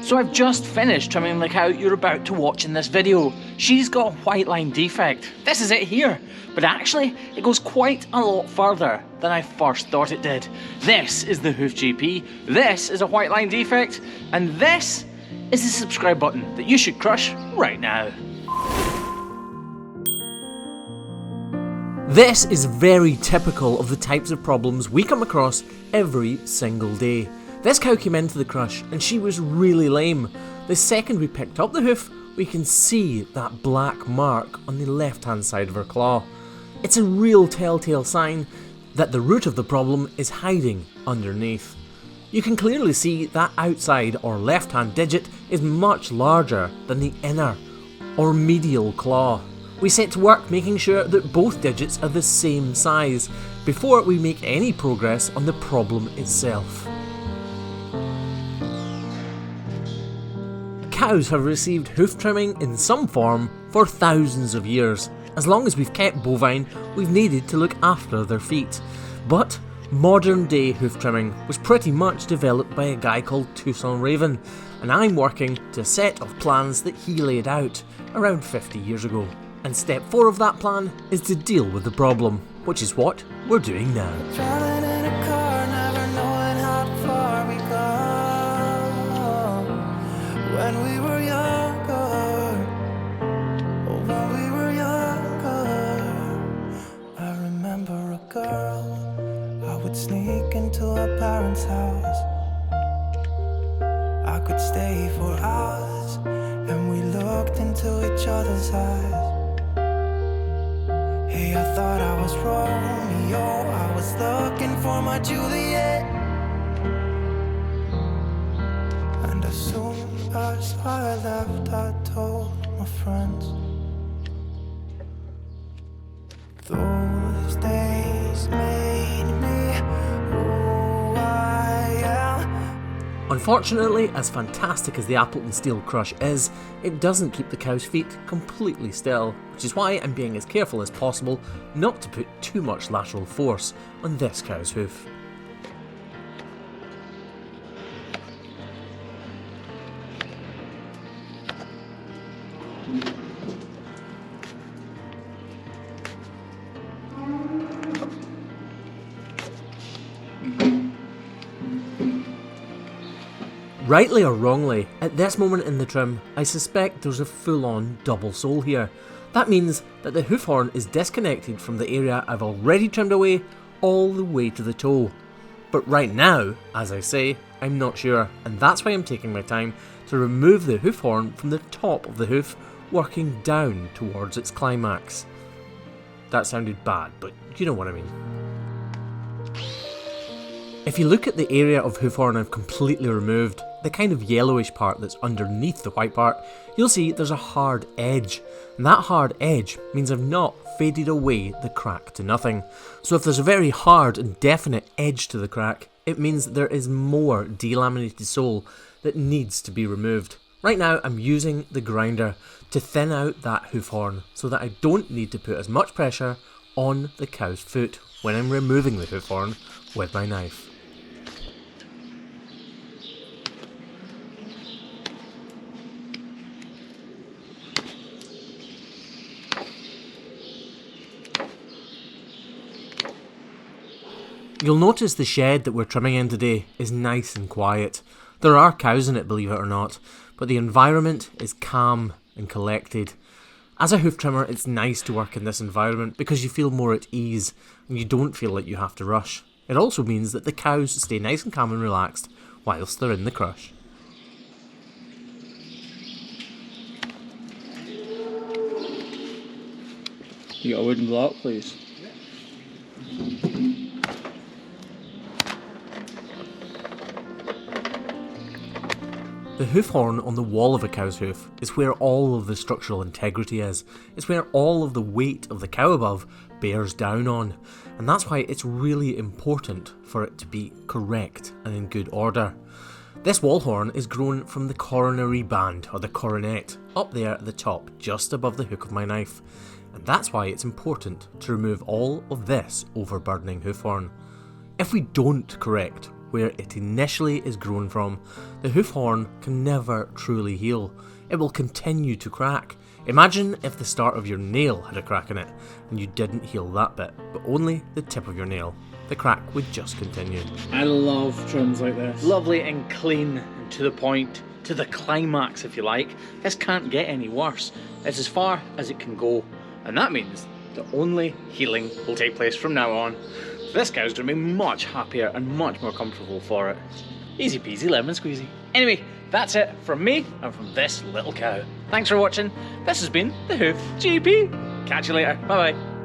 So I've just finished trimming the cow you're about to watch in this video. She's got a white line defect. This is it here. But actually, it goes quite a lot further than I first thought it did. This is the Hoof GP, this is a white line defect, and this is the subscribe button that you should crush right now. This is very typical of the types of problems we come across every single day. This cow came into the crush and she was really lame. The second we picked up the hoof, we can see that black mark on the left hand side of her claw. It's a real telltale sign that the root of the problem is hiding underneath. You can clearly see that outside or left hand digit is much larger than the inner or medial claw. We set to work making sure that both digits are the same size before we make any progress on the problem itself. Cows have received hoof trimming in some form for thousands of years. As long as we've kept bovine, we've needed to look after their feet. But modern day hoof trimming was pretty much developed by a guy called Tucson Raven, and I'm working to a set of plans that he laid out around 50 years ago. And step 4 of that plan is to deal with the problem, which is what we're doing now. Traveling in a car, never knowing how far we go. When we were younger, I remember a girl. I would sneak into her parents' house. I could stay for hours, and we looked into each other's eyes. Hey, I thought I was Romeo, I was looking for my Juliet. And as soon as I left, I told my friends. Those days made me who I am. Unfortunately, as fantastic as the Appleton Steel Crush is, it doesn't keep the cow's feet completely still, which is why I'm being as careful as possible not to put too much lateral force on this cow's hoof. Rightly or wrongly, at this moment in the trim, I suspect there's a full-on double sole here. That means that the hoof horn is disconnected from the area I've already trimmed away all the way to the toe. But right now, as I say, I'm not sure, and that's why I'm taking my time to remove the hoof horn from the top of the hoof, working down towards its climax. That sounded bad, but you know what I mean. If you look at the area of hoof horn I've completely removed, the kind of yellowish part that's underneath the white part, you'll see there's a hard edge. And that hard edge means I've not faded away the crack to nothing. So if there's a very hard and definite edge to the crack, it means that there is more delaminated sole that needs to be removed. Right now I'm using the grinder to thin out that hoof horn so that I don't need to put as much pressure on the cow's foot when I'm removing the hoof horn with my knife. You'll notice the shed that we're trimming in today is nice and quiet. There are cows in it, believe it or not, but the environment is calm and collected. As a hoof trimmer, it's nice to work in this environment because you feel more at ease and you don't feel like you have to rush. It also means that the cows stay nice and calm and relaxed whilst they're in the crush. You got a wooden block, please? The hoof horn on the wall of a cow's hoof is where all of the structural integrity is. It's where all of the weight of the cow above bears down on. And that's why it's really important for it to be correct and in good order. This wall horn is grown from the coronary band, or the coronet, up there at the top, just above the hook of my knife. And that's why it's important to remove all of this overburdening hoof horn. If we don't correct where it initially is grown from. The hoof horn can never truly heal. It will continue to crack. Imagine if the start of your nail had a crack in it and you didn't heal that bit, but only the tip of your nail. The crack would just continue. I love trims like this. Lovely and clean and to the point, to the climax if you like. This can't get any worse. It's as far as it can go, and that means that only healing will take place from now on. This cow's going to be much happier and much more comfortable for it. Easy peasy lemon squeezy. Anyway, that's it from me and from this little cow. Thanks for watching. This has been the Hoof GP. Catch you later. Bye bye.